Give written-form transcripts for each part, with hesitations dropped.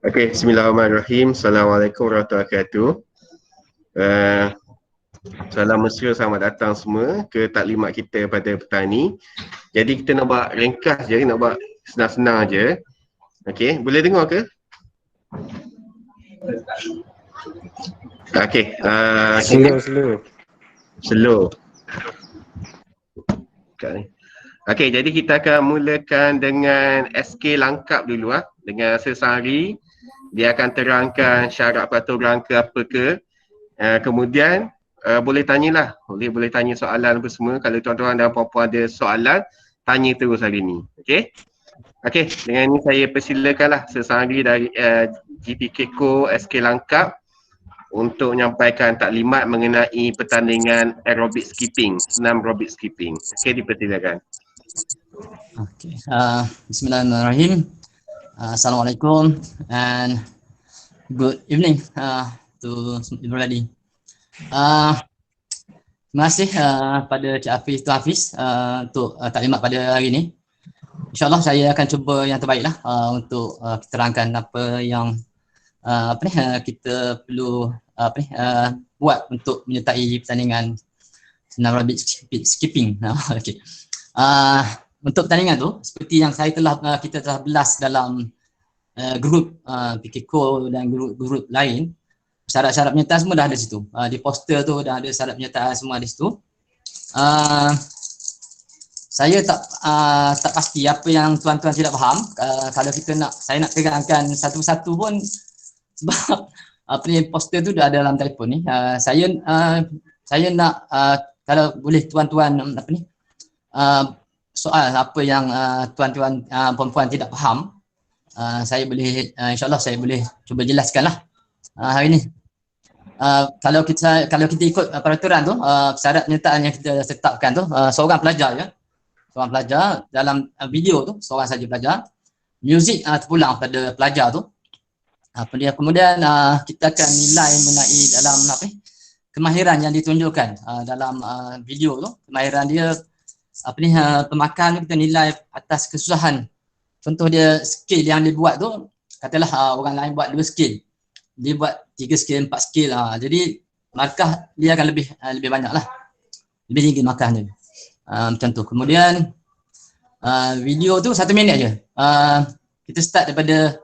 Okey, bismillahirrahmanirrahim. Assalamualaikum warahmatullahi wabarakatuh. Salam mesra, selamat datang semua ke taklimat kita pada petang ni. Jadi kita nak buat ringkas je, nak buat senang-senang je. Okey, boleh dengar ke? Okey, slow. Okey, jadi kita akan mulakan dengan SK Langkap dulu dengan sesari. Dia akan terangkan syarat peraturan ke apa ke. Kemudian boleh tanyalah, boleh tanya soalan apa semua. Kalau tuan-tuan dan puan-puan ada soalan, tanya terus hari ni. Okey? Okey, dengan ini saya persilakanlah sesari dari GPK Co SK Langkap untuk menyampaikan taklimat mengenai pertandingan aerobic skipping, senam aerobic skipping. Okey, dipersilakan. Okay. Bismillahirrahmanirrahim. Assalamualaikum and good evening to everybody. Terima kasih pada Cik Hafiz, Tuan Hafiz untuk taklimat pada hari ini. InsyaAllah saya akan cuba yang terbaik lah untuk terangkan apa yang kita perlu buat untuk menyertai pertandingan senam aerobic skipping. Okay. Untuk pertandingan tu, seperti yang kita telah belas dalam grup PKCO dan grup lain, syarat-syarat penyertaan semua dah ada situ. Di poster tu dah ada syarat penyertaan semua di situ. saya tak pasti apa yang tuan-tuan tidak faham. Kalau saya nak terangkan satu persatu pun sebab apa ni poster tu dah ada dalam telefon ni. Saya nak kalau boleh tuan-tuan apa ni soal apa yang tuan-tuan perempuan tidak faham, saya boleh insyaAllah saya boleh cuba jelaskanlah hari ni. Kalau kita ikut peraturan tu, syarat penyertaan yang kita tetapkan tu, seorang pelajar dalam video tu seorang saja pelajar, muzik terpulang pada pelajar tu. Kemudian kita akan nilai mengenai dalam kemahiran yang ditunjukkan dalam video tu. Kemahiran dia pemakan kita nilai atas kesusahan. Contoh dia skill yang dia buat tu, katalah orang lain buat 2 skill, dia buat 3 skill, 4 skill. Jadi markah dia akan lebih banyak lah, lebih tinggi markahnya. Macam tu. Kemudian video tu 1 minit je. Kita start daripada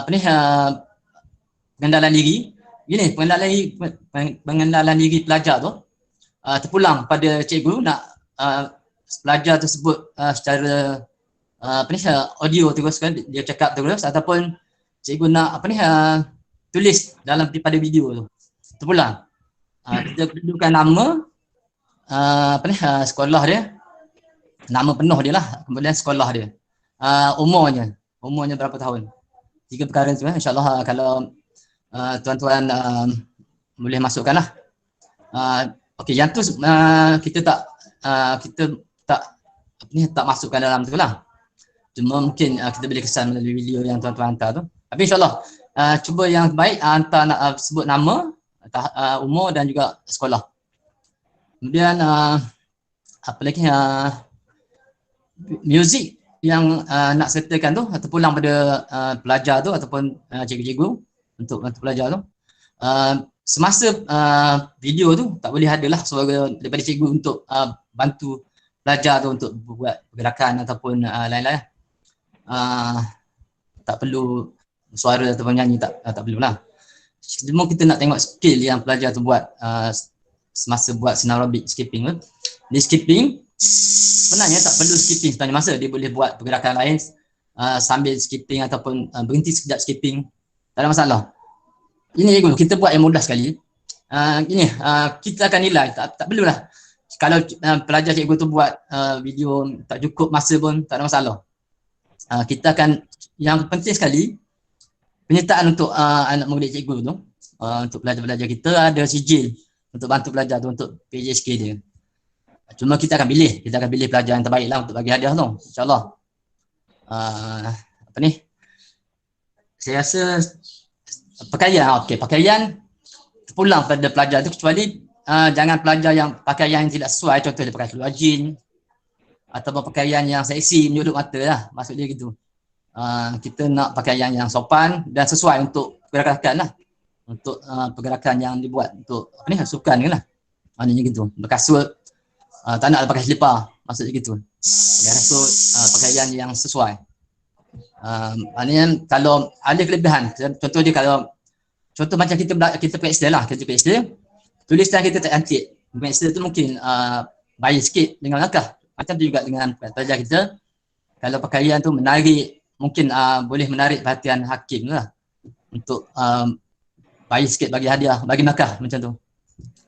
pengenalan diri. Gini, pengenalan diri pelajar tu terpulang pada cikgu nak pelajar tersebut secara audio terus kan, dia cakap terus, ataupun cikgu nak tulis pada video tu terpulang. Kita kedudukan nama, sekolah dia, nama penuh dia lah, kemudian sekolah dia, umurnya berapa tahun. 3 perkara tu insyaAllah kalau tuan-tuan boleh masukkan lah. Okey, yang tu kita tak masukkan dalam tu lah. Cuma mungkin kita boleh kesan melalui video yang tuan-tuan hantar tu. Tapi insyaAllah cuba yang baik hantar nak sebut nama, umur dan juga sekolah. Kemudian apa lagi, muzik yang nak sertakan tu terpulang pada pelajar tu ataupun cikgu-cikgu untuk pelajar tu. Semasa video tu tak boleh ada lah suara daripada cikgu untuk bantu pelajar tu untuk buat pergerakan ataupun lain-lain. Tak perlu suara ataupun nyanyi, tak perlu lah. Cuma kita nak tengok skill yang pelajar tu buat semasa buat aerobik skipping tu. Dia skipping sebenarnya tak perlu skipping sepanjang masa, dia boleh buat pergerakan lain sambil skipping ataupun berhenti sekejap skipping, tak ada masalah. Ini dulu kita buat yang mudah sekali. Kita akan nilai, tak perlulah. Kalau pelajar cikgu tu buat video tak cukup masa pun tak ada masalah. Kita akan, yang penting sekali penyertaan untuk anak murid cikgu tu, untuk pelajar-pelajar kita ada sijil untuk bantu pelajar tu untuk PJSK dia. Cuma kita akan pilih pelajar yang terbaik lah untuk bagi hadiah tu, insyaAllah. Saya rasa pakaian terpulang pada pelajar tu, kecuali jangan pelajar yang pakaian yang tidak sesuai, contoh dia pakai seluar jeans ataupun pakaian yang seksi menyudut mata lah, maksud dia gitu. Kita nak pakaian yang sopan dan sesuai untuk pergerakan lah, untuk pergerakan yang dibuat untuk sukan ni lah, maknanya gitu. Berkasut, tak nak pakai selipar, maksudnya gitu. Pakai kasut, pakaian yang sesuai. Maknanya kalau ada kelebihan, contoh dia contoh macam kita pakai Excel lah, kita pakai Excel, tulisan kita tak cantik, pakai Excel tu mungkin bias sikit dengan langkah. Macam tu juga dengan pelajar kita, kalau pakaian tu menarik, mungkin boleh menarik perhatian hakim lah, untuk bias sikit bagi hadiah, bagi markah macam tu.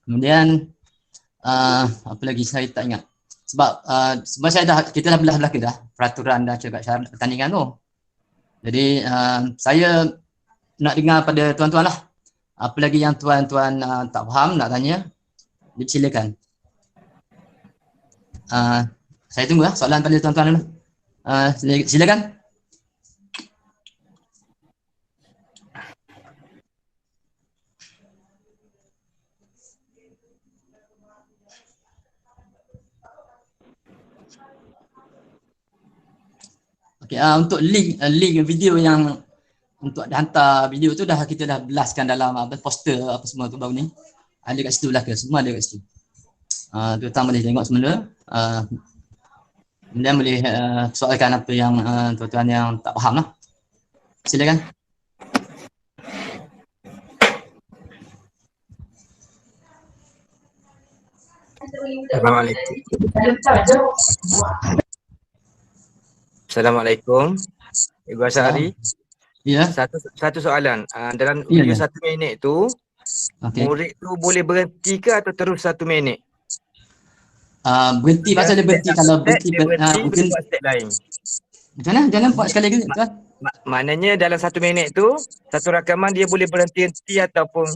Kemudian apa lagi saya tak ingat, sebab kita dah belah belaka dah peraturan dan juga syarat pertandingan tu. Jadi saya nak dengar pada tuan-tuan lah, apa lagi yang tuan-tuan tak faham, nak tanya, silakan. Saya tunggu lah soalan pada tuan-tuan dulu. Silakan. Okay, untuk link video yang untuk hantar video tu kita dah belaskan dalam poster apa semua tu baru ni. Ada kat situ belakang, semua ada kat situ. Tuan-tuan boleh tengok semula. Kemudian boleh soalkan apa yang tuan-tuan yang tak faham lah. Silakan. Assalamualaikum. Assalamualaikum. Ibu Asyari. Ya. Satu soalan. Dalam Ya, video ya. 1 minit tu, murid tu boleh berhenti ke atau terus 1 minit? Berhenti pasal dia berhenti. Kalau berhenti, boleh buat step lain. macam mana? Jangan buat sekali lagi, tuan. Maknanya dalam 1 minit tu, satu rakaman dia boleh berhenti ataupun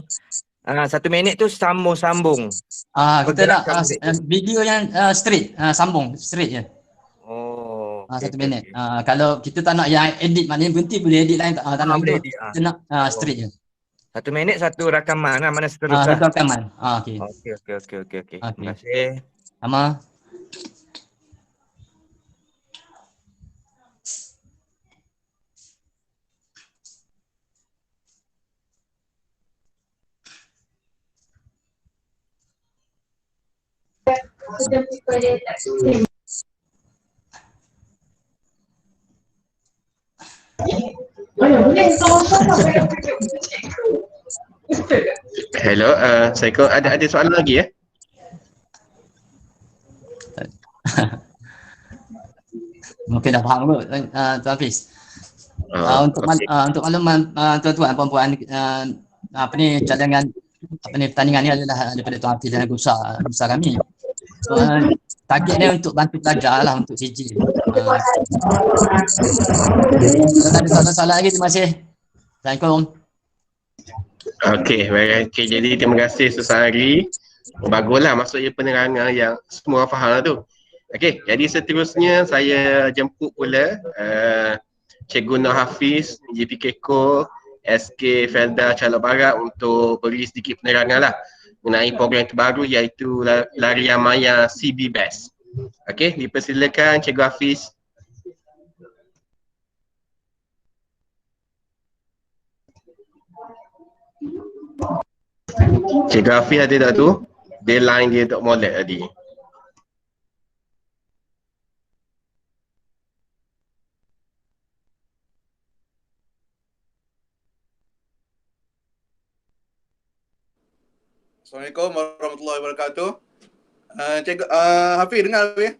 1 minit tu sambung-sambung. Kita nak video yang straight, sambung straight je. Oh. 1 minit. Kalau kita tak nak yang edit, maknanya berhenti, boleh edit lain, tak nak itu. Kita nak straight je. 1 minit satu rakaman lah, mana seterusnya. Satu rakaman. Okey. Okey. Terima kasih. Sama. Hello, Assalamualaikum. Ada soalan lagi ya? Mungkin dah faham kot, Tuan Hafiz. Untuk makluman tuan-tuan puan-puan, cadangan pertandingan ni adalah daripada Tuan Hafiz dan besar kami. Target dia untuk bantu pelajar lah, untuk CG. Kalau ada soalan lagi, terima kasih. Assalamualaikum. Okey, baik. Jadi terima kasih Susari. Baguslah maksudnya penerangan yang semua faham lah tu. Okey, jadi seterusnya saya jemput pula Cikgu Nur Hafiz, GPK Ko, SK Felda Calon Barat untuk beri sedikit penerangan lah mengenai program terbaru iaitu Larian Maya CB Best. Okey, dipersilakan Cikgu Hafiz. Cikgu Hafiz ada tak tu? Dia line dia tak molek tadi. Assalamualaikum warahmatullahi wabarakatuh. Cikgu Hafiz dengar Hafiz?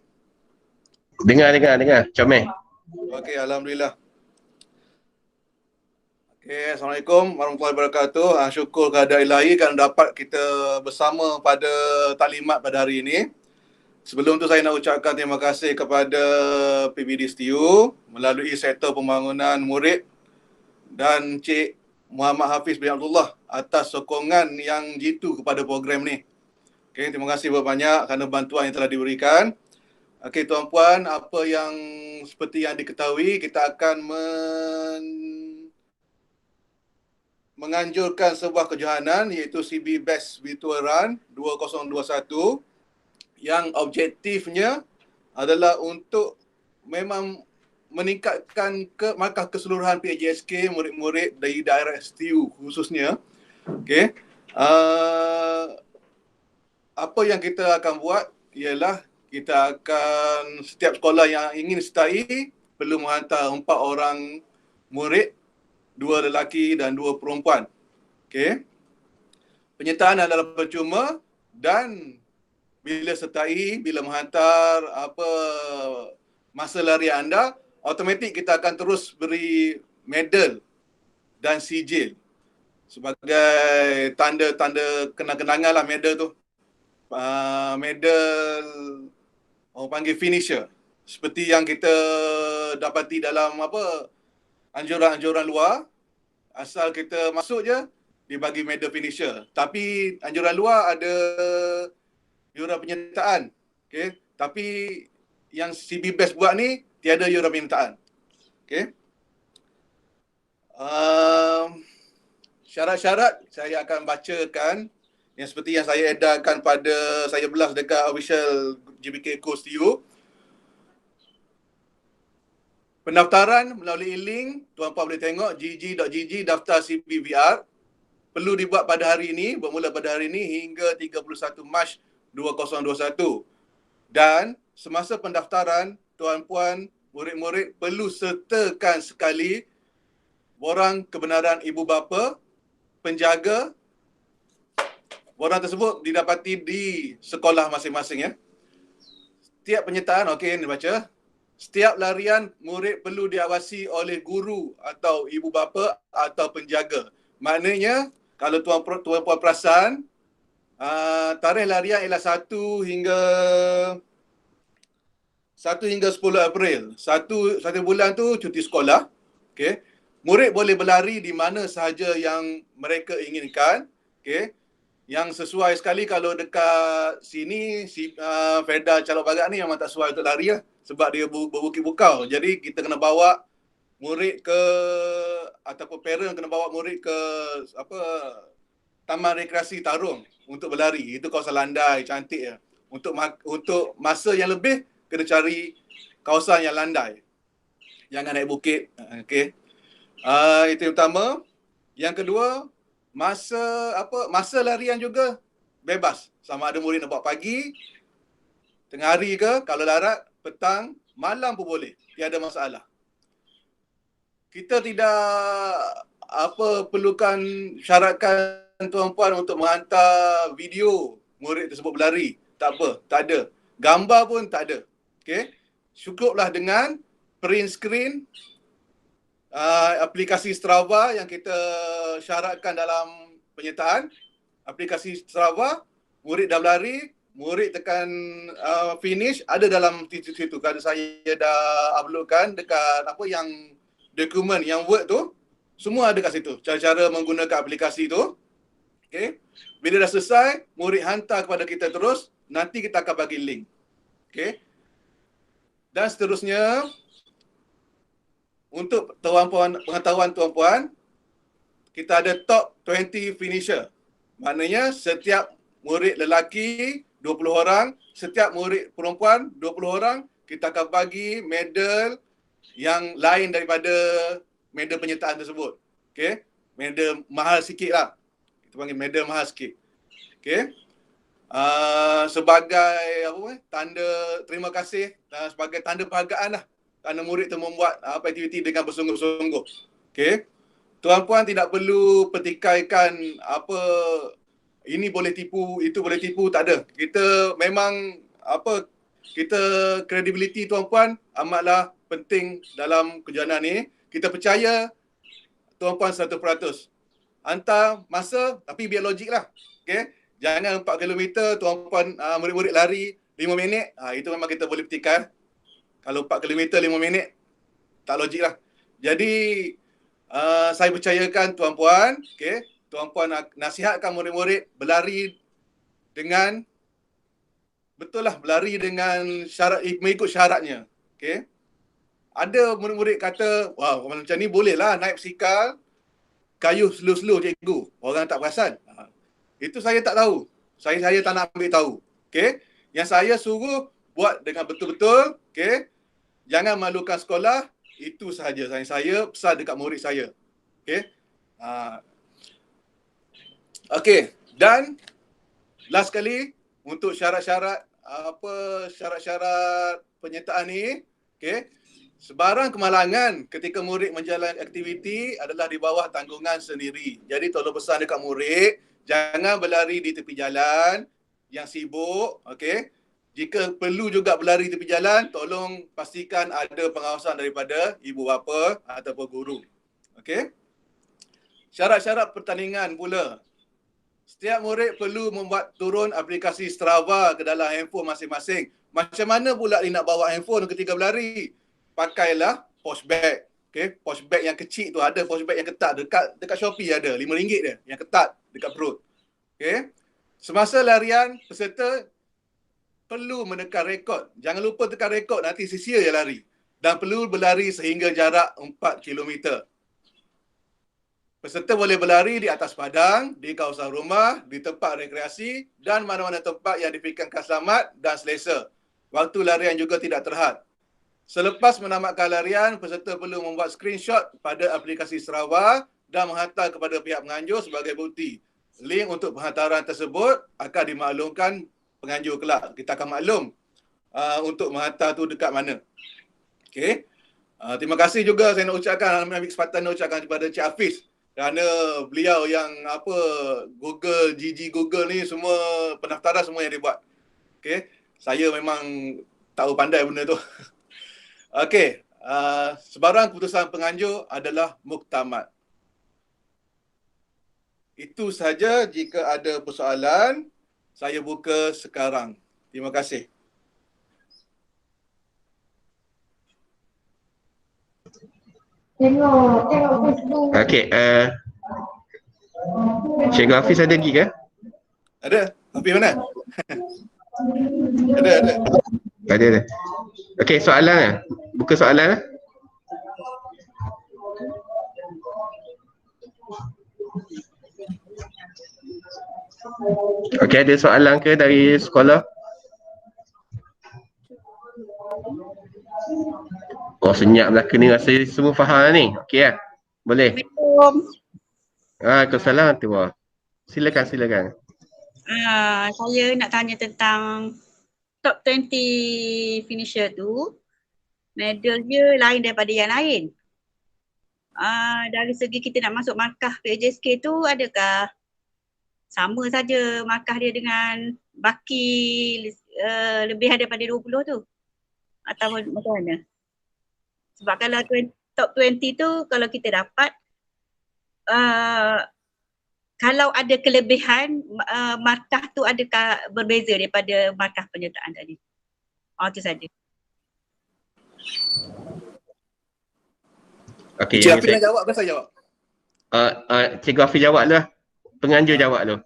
Dengar. Comel. Okey, alhamdulillah. Okey, Assalamualaikum warahmatullahi wabarakatuh. Syukur kehadirat ilahi kerana dapat kita bersama pada taklimat pada hari ini. Sebelum tu saya nak ucapkan terima kasih kepada PBD STU melalui Sektor Pembangunan Murid dan Cik Muhammad Hafiz bin Abdullah atas sokongan yang jitu kepada program ni. Okey, terima kasih banyak kerana bantuan yang telah diberikan. Okey, tuan-puan, apa yang seperti yang diketahui, kita akan menganjurkan sebuah kejohanan iaitu CB Best Virtual Run 2021 yang objektifnya adalah untuk memang meningkatkan markah keseluruhan PJSK murid-murid dari daerah STU khususnya. Okey. Apa yang kita akan buat ialah kita akan setiap sekolah yang ingin sertai perlu menghantar 4 orang murid, 2 lelaki dan 2 perempuan. Okey. Penyertaan adalah percuma dan bila sertai, bila menghantar masa lari anda, automatik kita akan terus beri medal dan sijil sebagai tanda-tanda kenang-kenangan lah medal tu. Medal orang panggil finisher. Seperti yang kita dapati dalam anjuran-anjuran luar, asal kita masuk je dibagi medal finisher. Tapi anjuran luar ada yuran penyertaan. Okay? Tapi yang CB Best buat ni tiada yuran penyertaan. Okay? Syarat-syarat saya akan bacakan yang seperti yang saya edarkan pada saya belas dekat official GBK Coast TU. Pendaftaran melalui link, tuan-puan boleh tengok gg.gg daftar CBVR perlu dibuat pada hari ini, bermula pada hari ini hingga 31 Mac 2021. Dan semasa pendaftaran, tuan-puan, murid-murid perlu sertakan sekali borang kebenaran ibu bapa, penjaga, borang tersebut didapati di sekolah masing-masing ya. Setiap penyertaan, okey ni baca. Setiap larian murid perlu diawasi oleh guru atau ibu bapa atau penjaga. Maknanya kalau tuan puan perasan, tarikh larian ialah 1 hingga 10 April. Satu bulan tu cuti sekolah. Okey. Murid boleh berlari di mana sahaja yang mereka inginkan. Okey. Yang sesuai sekali kalau dekat sini Felda Calok Barat ni memang tak sesuai untuk lari lah. Sebab dia berbukit bukau. Jadi kita kena bawa murid ataupun parent kena bawa murid ke Taman Rekreasi Tarung untuk berlari. Itu kawasan landai, cantik ya. Untuk masa yang lebih kena cari kawasan yang landai. Jangan naik bukit. Okey. Itu yang pertama. Yang kedua, masa larian juga bebas. Sama ada murid nak buat pagi, tengah hari ke, kalau larat, petang, malam pun boleh. Tiada masalah. Kita tidak perlukan syaratkan tuan-puan untuk menghantar video murid tersebut berlari. Tak apa, tak ada. Gambar pun tak ada. Okey. Cukuplah dengan print screen aplikasi Strava yang kita syaratkan dalam penyertaan. Aplikasi Strava, murid dah berlari, murid tekan finish, ada dalam situ. Kalau saya dah uploadkan dekat yang dokumen, yang Word tu, semua ada kat situ. Cara-cara menggunakan aplikasi tu. Okay. Bila dah selesai, murid hantar kepada kita terus, nanti kita akan bagi link. Okay. Dan seterusnya, untuk pengetahuan tuan-puan, kita ada top 20 finisher. Maknanya setiap murid lelaki 20 orang, setiap murid perempuan 20 orang, kita akan bagi medal yang lain daripada medal penyertaan tersebut. Okey, medal mahal sikit lah. Kita panggil medal mahal sikit. Okey. Sebagai tanda terima kasih dan sebagai tanda penghargaan lah. Kerana murid tu membuat aktiviti dengan bersungguh-sungguh. Okey. Tuan-puan tidak perlu petikaikan ini boleh tipu, itu boleh tipu, tak ada. Kita memang kita credibility tuan-puan amatlah penting dalam kejohanan ni. Kita percaya tuan-puan 100%. Hantar masa tapi biar logik lah. Okey. Jangan 4 km tuan-puan murid-murid lari 5 minit. Itu memang kita boleh petikai. Kalau 4 km 5 minit, tak logik lah. Jadi, saya percayakan tuan-puan, okay, tuan-puan nasihatkan murid-murid berlari dengan, betul lah, berlari dengan syarat, mengikut syaratnya. Okay. Ada murid-murid kata, wah, macam ni boleh lah naik basikal, kayu slow-slow cikgu. Orang tak perasan. Itu saya tak tahu. Saya tak nak ambil tahu. Okay. Yang saya suruh, buat dengan betul-betul, okey. Jangan malukan sekolah, itu sahaja saya pesan dekat murid saya. Okey. Okey, dan last kali untuk syarat-syarat syarat-syarat penyertaan ni, okey. Sebarang kemalangan ketika murid menjalani aktiviti adalah di bawah tanggungan sendiri. Jadi tolong pesan dekat murid, jangan berlari di tepi jalan yang sibuk, okey. Jika perlu juga berlari tepi jalan, tolong pastikan ada pengawasan daripada ibu bapa ataupun guru. Okey. Syarat-syarat pertandingan pula. Setiap murid perlu membuat turun aplikasi Strava ke dalam handphone masing-masing. Macam mana pula dia nak bawa handphone ketika berlari? Pakailah pouch bag. Okey, pouch bag yang kecil tu, ada pouch bag yang ketat dekat Shopee ada, RM5 dia yang ketat dekat perut. Okey. Semasa larian, peserta perlu menekan rekod. Jangan lupa tekan rekod, nanti sia-sia je lari. Dan perlu berlari sehingga jarak 4 km. Peserta boleh berlari di atas padang, di kawasan rumah, di tempat rekreasi dan mana-mana tempat yang difikirkan selamat dan selesa. Waktu larian juga tidak terhad. Selepas menamatkan larian, peserta perlu membuat screenshot pada aplikasi Strava dan menghantar kepada pihak penganjur sebagai bukti. Link untuk penghantaran tersebut akan dimaklumkan penganjur kelak. Kita akan maklum untuk menghantar tu dekat mana. Okey. Terima kasih juga saya nak ucapkan, ambil kesempatan nak ucapkan kepada Cik Hafiz Kerana beliau yang apa Google, Google ni semua pendaftaran semua yang dia buat. Okey. Saya memang tahu pandai benda tu. Okey. Sebarang keputusan penganjur adalah muktamad. Itu saja. Jika ada persoalan, saya buka sekarang. Terima kasih. Tengok Facebook. Okey, Cikgu Hafiz ada lagi ke? Ada? Hafiz mana? Ada. Ada. Okey, soalan. Buka soalan. Okey, ada soalan ke dari sekolah? Oh, senyap belaka ni, rasa semua faham ni. Okey lah. Boleh. Waalaikumsalam tu. Silakan. Saya nak tanya tentang top 20 finisher tu, medal dia lain daripada yang lain. Dari segi kita nak masuk markah PJSK tu, adakah sama saja markah dia dengan baki lebih daripada 20 tu? Atau macam mana? Sebab kalau top 20 tu kalau kita dapat, kalau ada kelebihan, markah tu adakah berbeza daripada markah penyertaan tadi? Itu saja. Okey, Cik Hafiz nak jawab ke saya jawab? Cikgu Hafiz jawab lah. Penganjur jawab tu.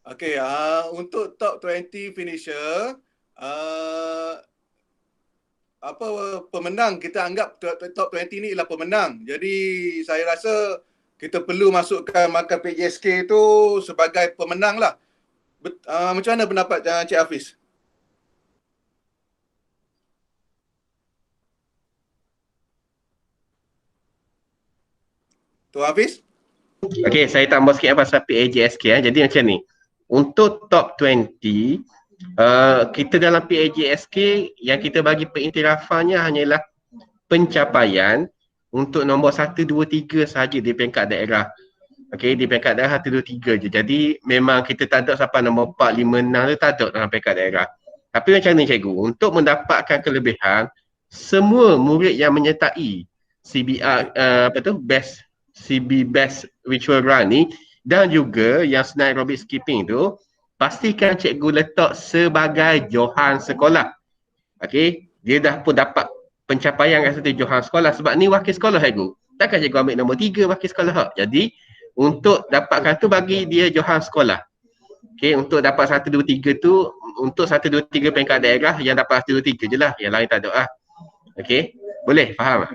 Okey, untuk top 20 finisher, pemenang, kita anggap top 20 ni ialah pemenang. Jadi saya rasa kita perlu masukkan markah PJSK tu sebagai pemenang lah. Macam mana pendapat Cik Hafiz? Tuan Hafiz? Okey, saya tambah sikit pasal PAJSK. Jadi macam ni. Untuk top 20, kita dalam PAJSK yang kita bagi pengiktirafannya hanyalah pencapaian untuk nombor 1, 2, 3 sahaja di peringkat daerah. Okey, di peringkat daerah 1, 2, 3 je. Jadi memang kita tak ada sampai nombor 4, 5, 6 tu tak ada dalam peringkat daerah. Tapi macam ni cikgu, untuk mendapatkan kelebihan, semua murid yang menyertai CBR, Best Virtual Run ni dan juga yang senam aerobic skipping tu, pastikan cikgu letak sebagai johan sekolah. Okey, dia dah pun dapat pencapaian kat satu johan sekolah sebab ni wakil sekolah cikgu. Takkan cikgu ambil nombor 3 wakil sekolah. Jadi untuk dapatkan tu bagi dia johan sekolah. Okey, untuk dapat 1, 2, 3 tu, untuk 1, 2, 3 peringkat daerah yang dapat 1, 2, 3 je lah. Yang lain tak ada lah. Okey, boleh faham?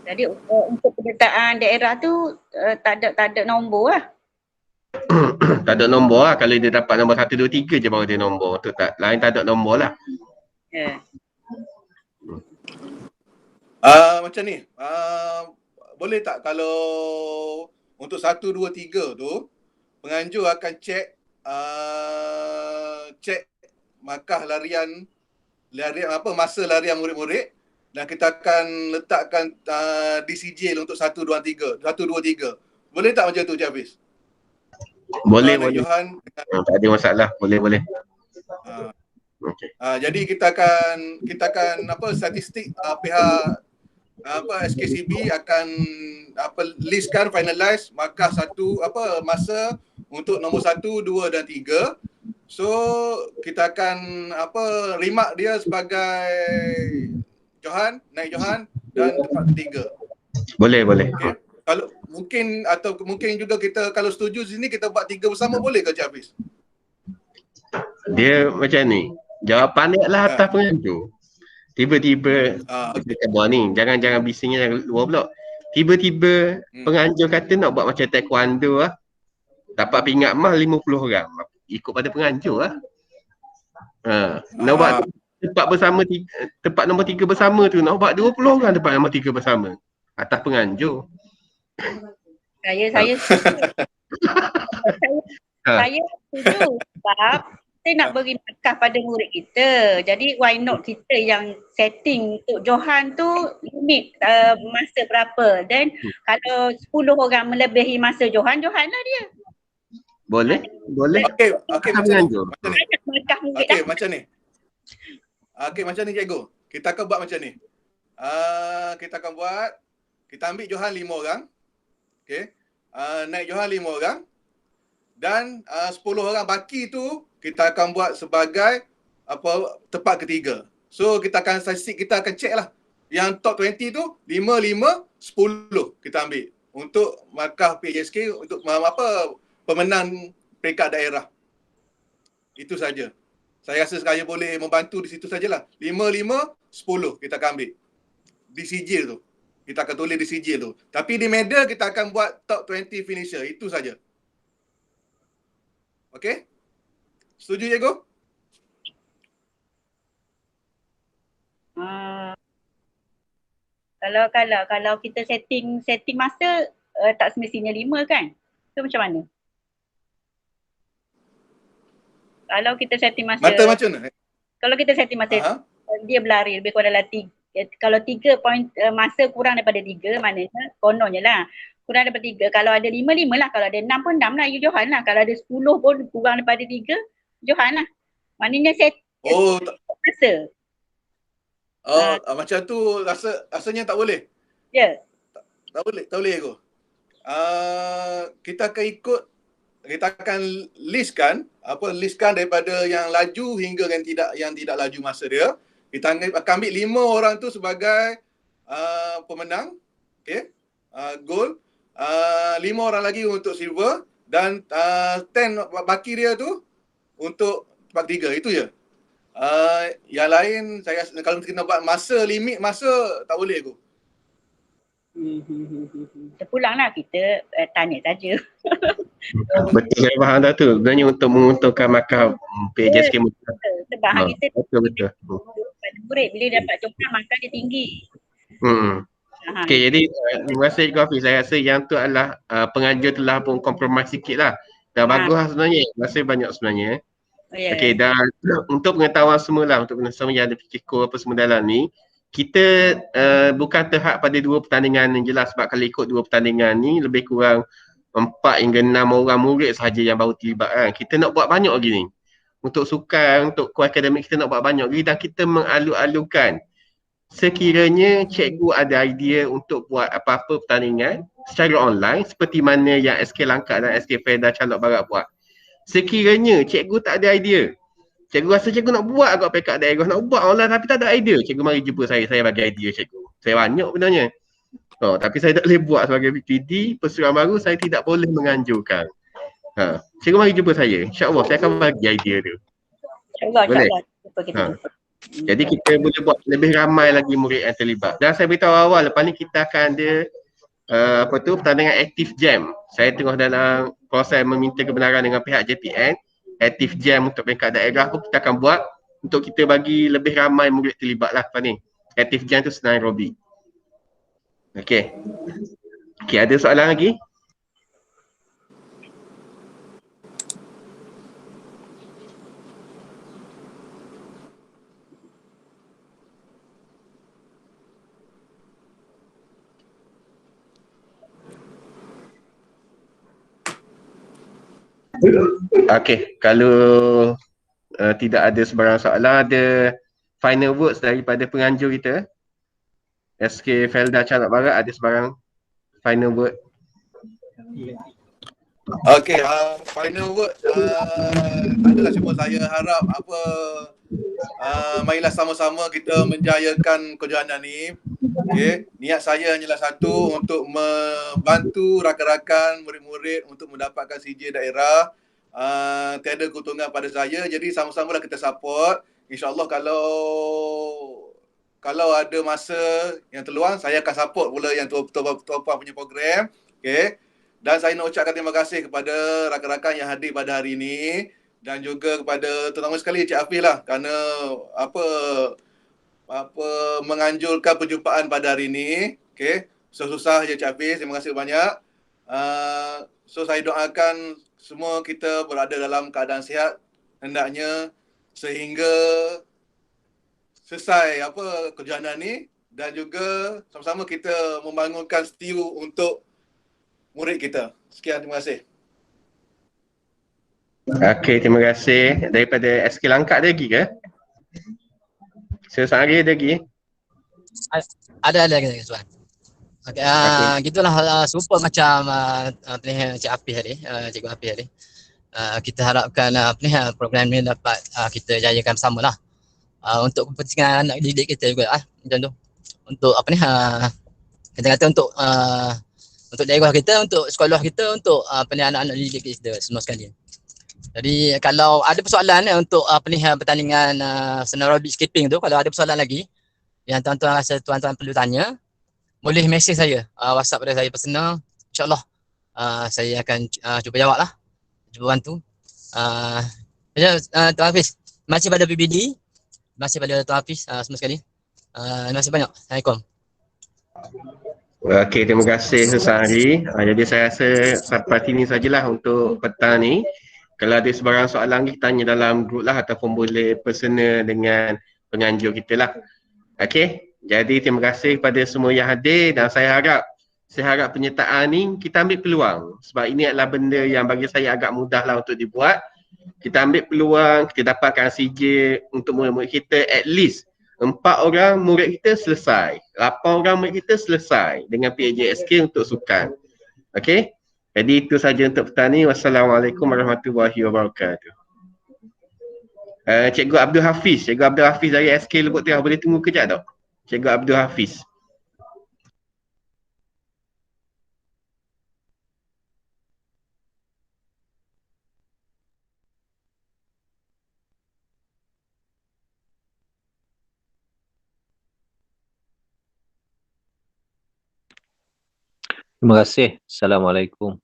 Jadi untuk penyertaan daerah tu tak ada nombor lah. Tak ada nombor lah. Kalau dia dapat nombor 1, 2, 3 je baru dia nombor. Tu tak, lain tak ada nombor lah. Macam ni. Boleh tak kalau untuk 1, 2, 3 tu penganjur akan cek markah larian masa larian murid-murid dan kita akan letakkan di sijil untuk 1, 2, 3. Boleh tak macam tu Cik Hafiz? Boleh. Johan, Tak ada masalah. Boleh. Okay. Jadi kita akan statistik pihak SKCB akan listkan, finalize markah masa untuk nombor 1, 2 dan 3. So kita akan remark dia sebagai johan, naik johan dan tempat ketiga. Boleh. Okay. Kalau mungkin juga kita kalau setuju sini kita buat 3 bersama, boleh ke Cik Hafiz? Dia macam ni. Jawapan dia lah atas penganjur. Tiba-tiba kita buat ni, jangan bisingnya jangan luar pula. Tiba-tiba penganjur kata nak buat macam taekwondo lah. Dapat pingat mah 50 orang. Ikut pada penganjur lah. Nak buat tempat nombor 3 bersama tu, nak buat 20 orang tempat nombor 3 bersama. Atas penganjur. Saya setuju sebab kita nak beri markah pada murid kita. Jadi why not kita yang setting untuk Johan tu limit masa berapa. Then kalau 10 orang melebihi masa Johan lah dia. Boleh? Boleh. Okey, macam ni. Markah murid Okey, macam ni. Okey, macam ni cikgu. Kita akan buat macam ni. Kita ambil Johan 5 orang. Okey. Naik Johan 5 orang. Dan 10 orang baki tu kita akan buat sebagai tempat ketiga. So kita akan check lah. Yang top 20 tu 5, 10 kita ambil untuk markah PJSK untuk pemenang peringkat daerah. Itu saja. Saya rasa saya boleh membantu di situ sajalah. 5, 10 kita akan ambil. Di sijil tu. Kita akan tulis di sijil tu. Tapi di medal kita akan buat top 20 finisher. Itu saja. Okey? Setuju cikgu? Kalau kita setting masa tak semestinya 5 kan? Tu macam mana? Kalau kita setting masa Macam mana? Kalau kita setting masa dia berlari lebih kurang dalam 3. Kalau 3 point masa kurang daripada 3 maknanya kononnya lah. Kurang daripada 3. Kalau ada 5 lah. Kalau ada 6 pun 6 lah. You Johan lah. Kalau ada 10 pun kurang daripada 3, Johan lah. Maknanya masa. Macam tu rasanya tak boleh. Ya. Tak boleh aku. Kita akan listkan daripada yang laju hingga yang tidak laju masa dia. Kita akan ambil 5 orang tu sebagai pemenang. Okey. Gold. 5 orang lagi untuk silver dan 10 baki dia tu untuk tempat 3. Itu je. Yang lain saya kalau kita buat limit masa tak boleh aku. Terpulanglah kita tanya saja. Betul, saya faham dah tu. Sebenarnya untuk menguntungkan markah PJSK. Sebab kita betul. pada murid bila dapat Johan markah dia tinggi. Okey, jadi terima kasih Cikgu Hafiz. Saya rasa yang tu adalah pengajar telah pun kompromis sikit lah. Dah bagus lah sebenarnya. Terima kasih banyak sebenarnya. Okey, dan untuk pengetahuan semula, untuk semua yang ada fikir apa semua dalam ni, kita bukan terhad pada 2 pertandingan yang jelas sebab kalau ikut 2 pertandingan ni lebih kurang 4 hingga 6 orang murid sahaja yang baru terlibat kan. Kita nak buat banyak lagi ni. Untuk sukan, untuk kuas akademik kita nak buat banyak lagi dan kita mengalu-alukan. Sekiranya cikgu ada idea untuk buat apa-apa pertandingan secara online seperti mana yang SK Langkat dan SK Felda Calok Barat buat. Sekiranya cikgu tak ada idea, cikgu rasa cikgu nak buat agak pekat daerah, nak buat online tapi tak ada idea, cikgu mari jumpa saya bagi idea cikgu. Saya banyak sebenarnya. Tapi saya tak boleh buat sebagai PPD, pesuruhan baru saya tidak boleh menganjurkan. Cikgu mari jumpa saya. InsyaAllah saya akan bagi idea tu. InsyaAllah. Kita jumpa. Jadi kita boleh buat lebih ramai lagi murid yang terlibat. Dan saya beritahu awal, lepas ni kita akan ada pertandingan Active Jam. Saya tengah dalam proses meminta kebenaran dengan pihak JPN. Active Jam untuk peringkat daerah pun kita akan buat untuk kita bagi lebih ramai murid terlibat lah lepas ni. Active Jam tu Senayan Robi. Okey, ada soalan lagi? Okey, kalau tidak ada sebarang soalan, ada final words daripada penganjur kita. SK Felda Calok Barat ada sebarang final word? Okey, final word adalah cuma saya harap marilah sama-sama kita menjayakan kejohanan ni. Okey, niat saya hanyalah satu, untuk membantu rakan-rakan murid-murid untuk mendapatkan CJ daerah. Tiada keuntungan pada saya, jadi sama-samalah kita support. InsyaAllah kalau ada masa yang terluang, saya akan support pula yang Tuan-Puan punya program. Okey. Dan saya nak ucapkan terima kasih kepada rakan-rakan yang hadir pada hari ini dan juga kepada terutama sekali Cik Hafiz lah kerana menganjurkan perjumpaan pada hari ini. Okey. Susah je Cik Hafiz. Terima kasih banyak. So saya doakan semua kita berada dalam keadaan sihat hendaknya sehingga selesai kejohanan ni, dan juga sama-sama kita membangunkan setiu untuk murid kita. Sekian, terima kasih. Okey, terima kasih. Daripada SK Langkap ada lagi ke? Sesari ada lagi? Ada soalan. Okay, gitulah serupa macam Cik Hafiz tadi, Cikgu Hafiz tadi. Kita harapkan program ni dapat kita jayakan bersama lah. Untuk kepentingan anak didik kita juga macam tu. Untuk kita kata untuk daerah kita, untuk sekolah kita, untuk anak-anak didik kita semua sekalian. Jadi kalau ada persoalan untuk pertandingan senam aerobik skipping tu, kalau ada persoalan lagi yang tuan-tuan rasa tuan-tuan perlu tanya, boleh mesej saya, WhatsApp pada saya personal. InsyaAllah saya akan cuba jawab lah, cuba bantu. Tuan Hafiz, terima kasih pada PBD, terima kasih pada Tuan Hafiz semua sekali. Terima kasih banyak. Assalamualaikum. Okey, terima kasih Sesari. Jadi saya rasa sampai sini sajalah untuk petang ni. Kalau ada sebarang soalan lagi, tanya dalam grup lah ataupun boleh personal dengan penganjur kita lah. Okey, jadi terima kasih kepada semua yang hadir dan saya harap penyertaan ni kita ambil peluang. Sebab ini adalah benda yang bagi saya agak mudah lah untuk dibuat. Kita ambil peluang, kita dapatkan CJ untuk murid-murid kita, at least 4 orang murid kita selesai, 8 orang murid kita selesai dengan PAJSK untuk sukan. Okey, jadi itu saja untuk petang ni. Wassalamualaikum warahmatullahi wabarakatuh. Cikgu Abdul Hafiz dari SK Lubuk Tengah, boleh tunggu kejap tak? Cikgu Abdul Hafiz. Terima kasih. Assalamualaikum.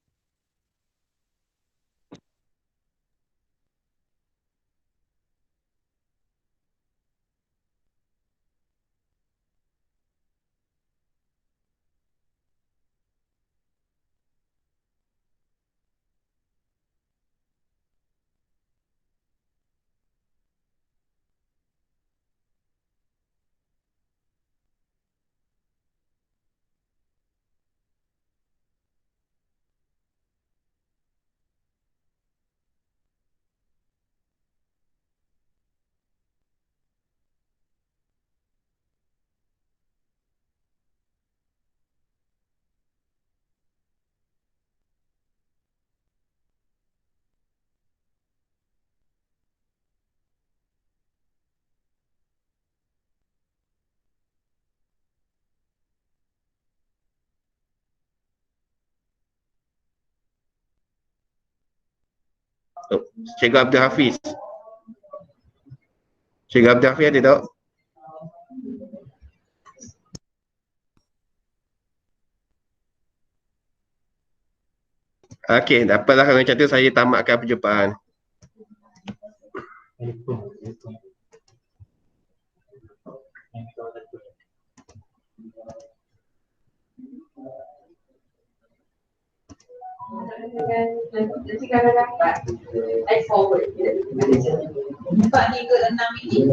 Cikgu Abdul Hafiz. Cikgu Abdul Hafiz ada tak? Okey, tak apalah kalau macam tu saya tamatkan perjumpaan. Nanti kalau dapat, I forward. 4, 3, 6 ini.